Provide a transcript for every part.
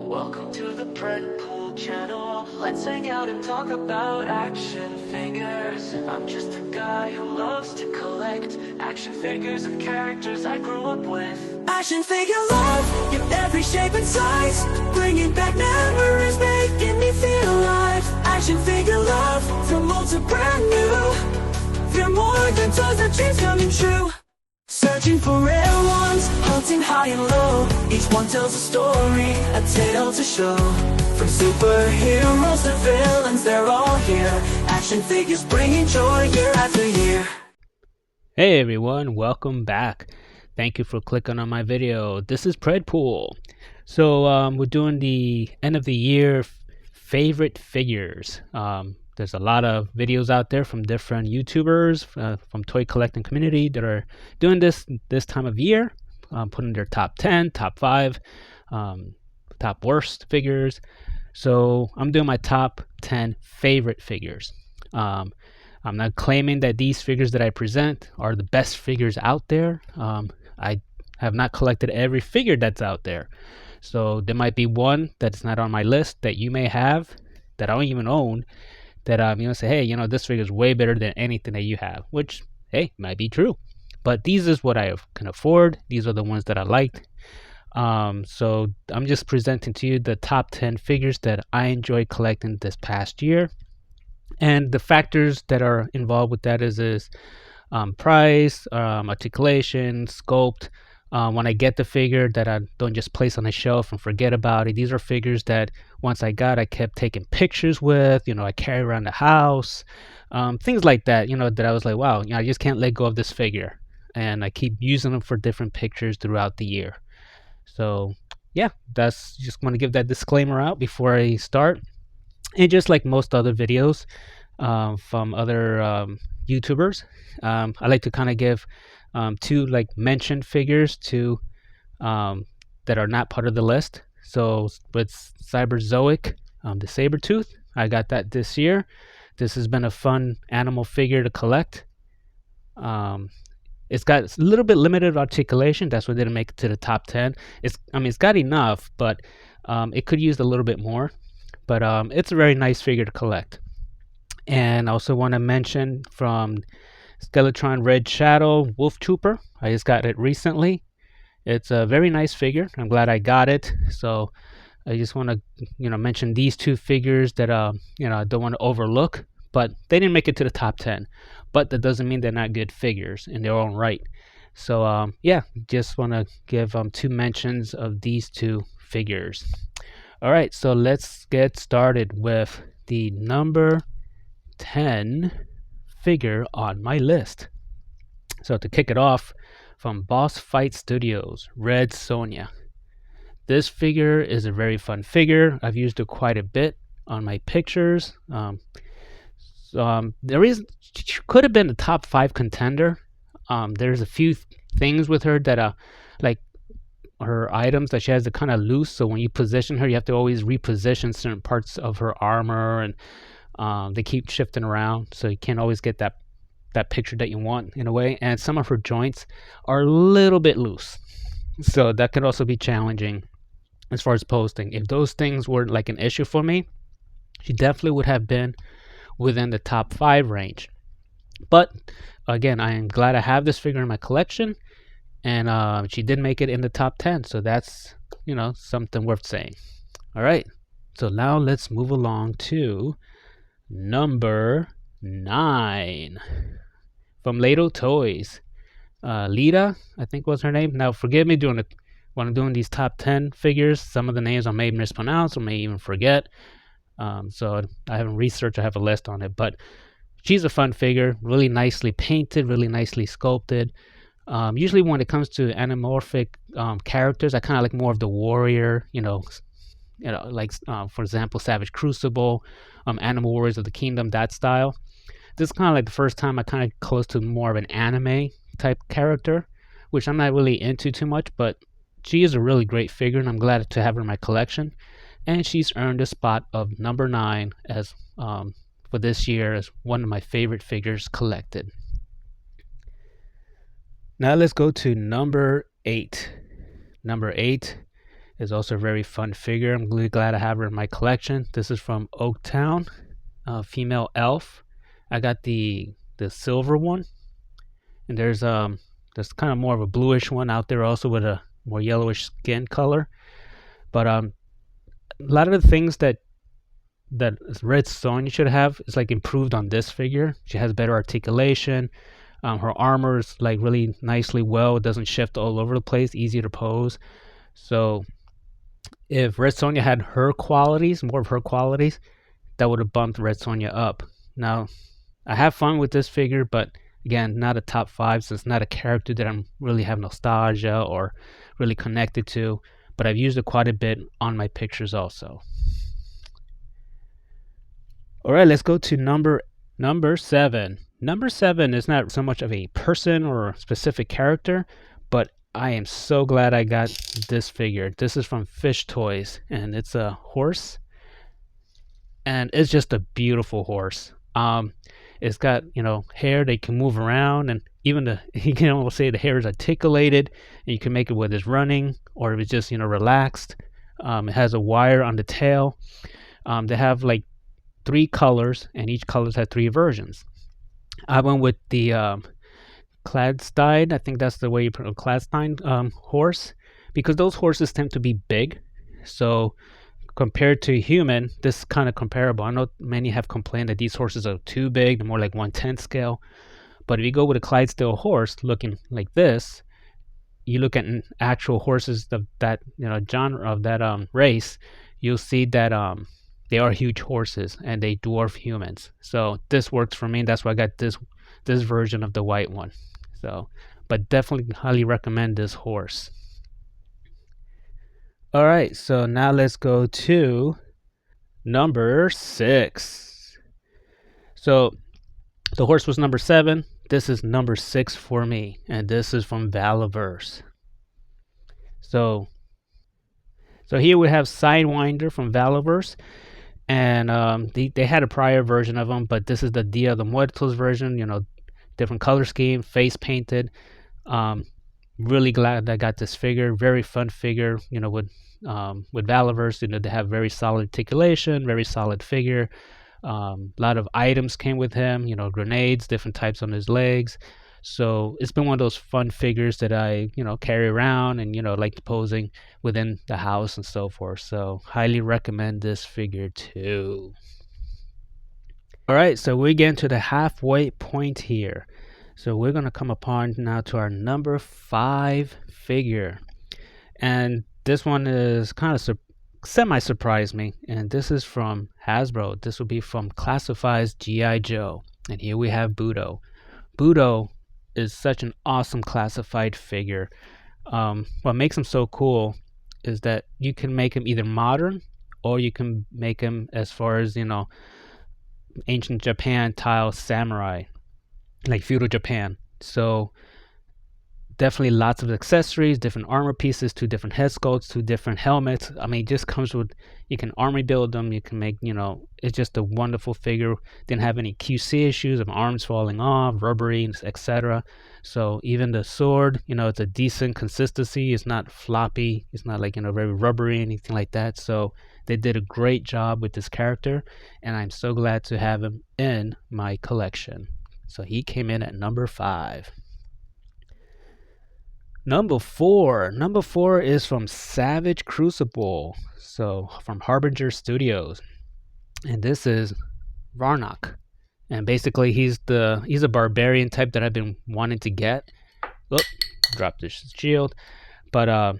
Welcome to the Predpool channel. Let's hang out and talk about action figures. I'm just a guy who loves to collect action figures of characters I grew up with. Action figure love, in every shape and size, bringing back memories, making me feel alive. Action figure love, from old to brand new. They're more than toys, the dreams coming true. Searching for rare ones, hunting high and low. Each one tells a story, a tale to show. From superheroes to villains, they're all here. Action figures bringing joy year after year. Hey everyone, welcome back. Thank you for clicking on my video. This is Predpool. So we're doing the end of the year favorite figures. There's a lot of videos out there from different YouTubers from toy collecting community that are doing this time of year, putting their top 10, top 5, top worst figures. So I'm doing my top 10 favorite figures. I'm not claiming that these figures that I present are the best figures out there. I have not collected every figure that's out there. So there might be one that's not on my list that you may have that I don't even own, that say, hey, this figure is way better than anything that you have, which, hey, might be true. But these is what I can afford. These are the ones that I liked. So I'm just presenting to you the top 10 figures that I enjoyed collecting this past year. And the factors that are involved with that is price, articulation, sculpt. When I get the figure, that I don't just place on a shelf and forget about it. These are figures that once I kept taking pictures with, I carry around the house, things like that, that I was like, wow, I just can't let go of this figure. And I keep using them for different pictures throughout the year. So yeah, that's just want to give that disclaimer out before I start. And just like most other videos from other YouTubers, I like to kind of give two mentioned figures to that are not part of the list. So with Cyberzoic, the Sabretooth, I got that this year. This has been a fun animal figure to collect. It's got a little bit limited articulation. That's what didn't make it to the top 10. It's got enough, but it could use a little bit more. But it's a very nice figure to collect. And I also want to mention from Skeletron Red Shadow Wolf Trooper. I just got it recently. It's a very nice figure. I'm glad I got it. So I just want to mention these two figures that I don't want to overlook, but they didn't make it to the top 10. But that doesn't mean they're not good figures in their own right. So yeah, just want to give two mentions of these two figures. All right, so let's get started with the number 10 figure on my list. So to kick it off, from Boss Fight Studios, Red Sonja. This figure is a very fun figure. I've used it quite a bit on my pictures. She could have been a top 5 contender. There's a few things with her that like her items that she has to kind of loose, so when you position her, you have to always reposition certain parts of her armor, and they keep shifting around, so you can't always get that picture that you want in a way. And some of her joints are a little bit loose, so that could also be challenging as far as posting. If those things were like an issue for me, she definitely would have been within the top 5 range. But again, I am glad I have this figure in my collection, and she did make it in the top 10, so that's something worth saying. All right, so now let's move along to number 9 from Lato Toys. Lita, I think was her name. Now forgive me when I'm doing these top 10 figures, some of the names I may mispronounce or may even forget. So I haven't researched, I have a list on it, but she's a fun figure, really nicely painted, really nicely sculpted. Usually when it comes to anamorphic characters, I kind of like more of the warrior, for example, Savage Crucible, Animal Warriors of the Kingdom, that style. This is kind of like the first time I kind of close to more of an anime type character, which I'm not really into too much, but she is a really great figure, and I'm glad to have her in my collection. And she's earned a spot of number 9 as for this year as one of my favorite figures collected. Now let's go to number 8. Number 8 is also a very fun figure. I'm really glad I have her in my collection. This is from Oaktown, female elf. I got the silver one, and there's kind of more of a bluish one out there also with a more yellowish skin color. But a lot of the things that Red Sonja should have is like improved on this figure. She has better articulation. Her armor is like really nicely well. It doesn't shift all over the place. Easy to pose. So if Red Sonja had her qualities, more of her qualities, that would have bumped Red Sonja up. Now, I have fun with this figure, but again, not a top 5, so it's not a character that I'm really have nostalgia or really connected to. But I've used it quite a bit on my pictures also. Alright, let's go to number 7. Number 7 is not so much of a person or a specific character, but I am so glad I got this figure. This is from Fish Toys, and it's a horse, and it's just a beautiful horse. It's got, hair that can move around, and even you can almost say the hair is articulated, and you can make it whether it's running or if it's just, relaxed. It has a wire on the tail. They have like 3 colors, and each colors had 3 versions. I went with the Cladstein, I think that's the way you pronounce Cladstein horse, because those horses tend to be big. So compared to human, this is kind of comparable. I know many have complained that these horses are too big, they're more like 1/10 scale. But if you go with a Clydesdale horse looking like this, you look at actual horses of that genre of that race, you'll see that they are huge horses and they dwarf humans. So this works for me. That's why I got this version of the white one. So, but definitely highly recommend this horse. All right, so now let's go to number 6. So the horse was number 7. This is number 6 for me, and this is from Valaverse. So here we have Sidewinder from Valaverse, and they had a prior version of them, but this is the Dia de Muertos version. Different color scheme, face painted. Really glad I got this figure. Very fun figure. With Valaverse, they have very solid articulation, very solid figure. A lot of items came with him. Grenades, different types on his legs. So it's been one of those fun figures that I, carry around and, like posing within the house and so forth. So highly recommend this figure too. All right, so we get into the halfway point here. So we're going to come upon now to our number 5 figure. And this one is kind of semi-surprised me. And this is from Hasbro. This will be from Classified's G.I. Joe. And here we have Budo. Budo is such an awesome classified figure. What makes him so cool is that you can make him either modern or you can make him as far as, ancient Japan style samurai, like feudal Japan. So definitely lots of accessories, different armor pieces, 2 different head sculpts, 2 different helmets. I mean, it just comes with, you can army build them, you can make, it's just a wonderful figure. Didn't have any QC issues of arms falling off, rubbery, etc. So even the sword, it's a decent consistency. It's not floppy. It's not like, very rubbery, anything like that. So they did a great job with this character, and I'm so glad to have him in my collection. So he came in at number 5. Number 4 is from Savage Crucible, so from Harbinger Studios, and this is Varnock. And basically he's a barbarian type that I've been wanting to get. Dropped his shield, but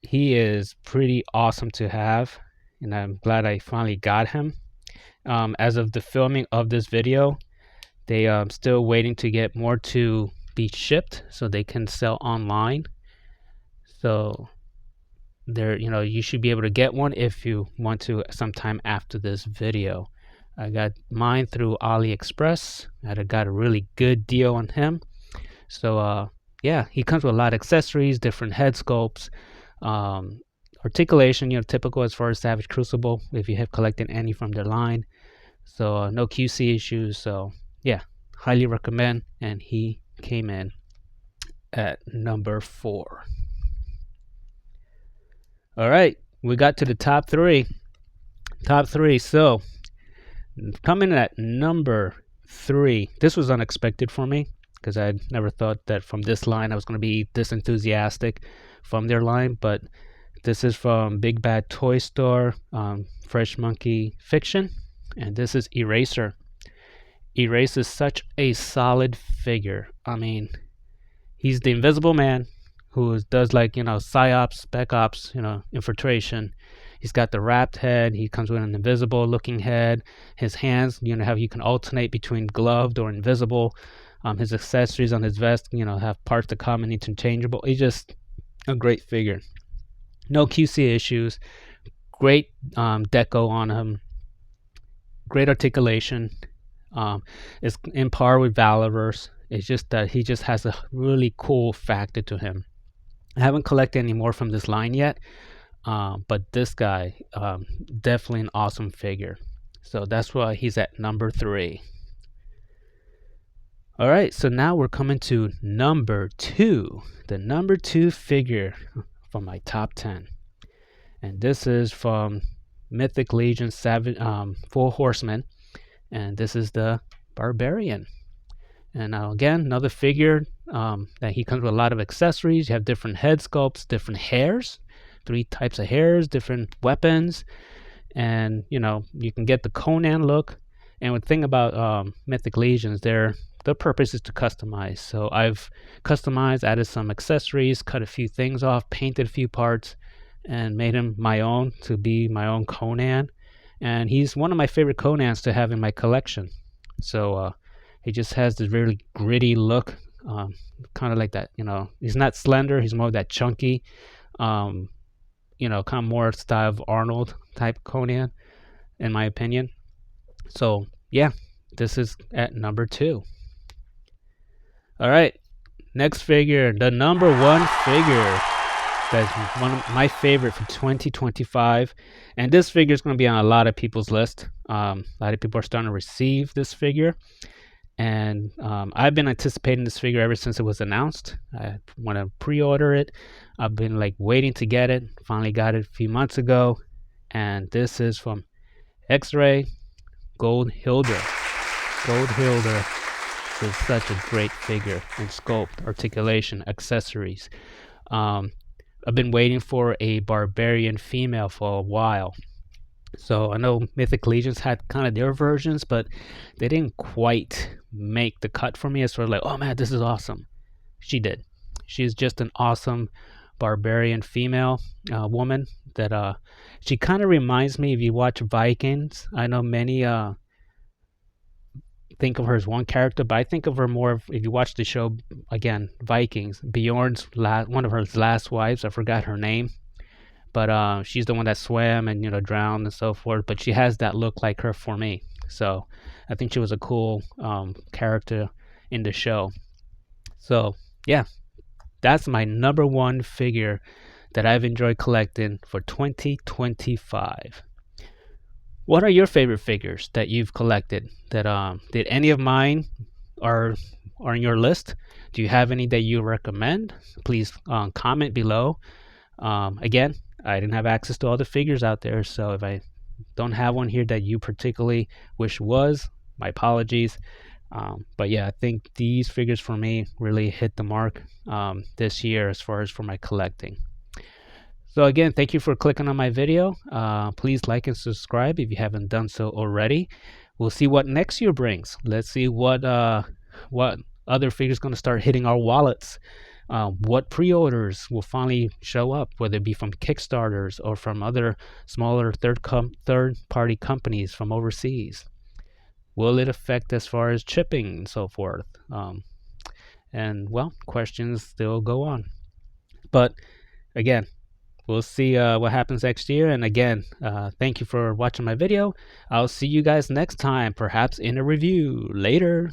he is pretty awesome to have, and I'm glad I finally got him. As of the filming of this video, they still waiting to get more to be shipped so they can sell online. So there, you should be able to get one if you want to sometime after this video. I got mine through AliExpress. I got a really good deal on him. So yeah, he comes with a lot of accessories, different head sculpts, articulation, typical as far as Savage Crucible if you have collected any from their line. So no QC issues. So yeah, highly recommend. And he came in at number 4. All right, we got to the top three. Top three. So coming at number 3. This was unexpected for me because I never thought that from this line I was going to be this enthusiastic from their line. But this is from Big Bad Toy Store, Fresh Monkey Fiction, and this is Eraser. Eraser is such a solid figure. I mean, he's the Invisible Man who does like, psyops, spec ops, infiltration. He's got the wrapped head. He comes with an invisible looking head. His hands, how you can alternate between gloved or invisible. His accessories on his vest, have parts that come and interchangeable. He's just a great figure. No QC issues. Great deco on him. Great articulation. Is in par with Valaverse. It's just that he just has a really cool factor to him. I haven't collected any more from this line yet, but this guy, definitely an awesome figure. So that's why he's at number 3. All right, so now we're coming to number 2. The number 2 figure from my top 10. And this is from Mythic Legion 4 Horsemen. And this is the Barbarian. And now again, another figure that he comes with a lot of accessories. You have different head sculpts, different hairs, 3 types of hairs, different weapons, and you can get the Conan look. And the thing about Mythic Legions, their purpose is to customize. So I've customized, added some accessories, cut a few things off, painted a few parts, and made him my own to be my own Conan. And he's one of my favorite Conans to have in my collection. So he just has this really gritty look, kind of like that. He's not slender. He's more of that chunky, kind of more style of Arnold type Conan, in my opinion. So yeah, this is at number 2. All right, next figure, the number 1 figure. That's one of my favorite for 2025, and this figure is going to be on a lot of people's list. A lot of people are starting to receive this figure, and I've been anticipating this figure ever since it was announced. I want to pre-order it. I've been waiting to get it. Finally got it a few months ago, and this is from X-Ray Gold Hilder. Gold Hilder is such a great figure in sculpt, articulation, accessories. I've been waiting for a Barbarian female for a while. So I know Mythic Legions had kind of their versions, but they didn't quite make the cut for me as sort of oh man, this is awesome. She did. She's just an awesome Barbarian female woman that she kind of reminds me, if you watch Vikings, I know many think of her as one character, but I think of her more if you watch the show again, Vikings. Bjorn's one of her last wives, I forgot her name, but she's the one that swam and drowned and so forth. But she has that look like her for me, so I think she was a cool character in the show. So yeah, that's my number 1 figure that I've enjoyed collecting for 2025. What are your favorite figures that you've collected? That did any of mine are on your list? Do you have any that you recommend? Please comment below. Again, I didn't have access to all the figures out there, so if I don't have one here that you particularly wish was, my apologies. But yeah, I think these figures for me really hit the mark this year as far as for my collecting. So again, thank you for clicking on my video. Please like and subscribe if you haven't done so already. We'll see what next year brings. Let's see what other figures going to start hitting our wallets. What pre-orders will finally show up, whether it be from Kickstarters or from other smaller third-party companies from overseas. Will it affect as far as shipping and so forth? And well, questions still go on. But again, we'll see what happens next year. And again, thank you for watching my video. I'll see you guys next time, perhaps in a review. Later.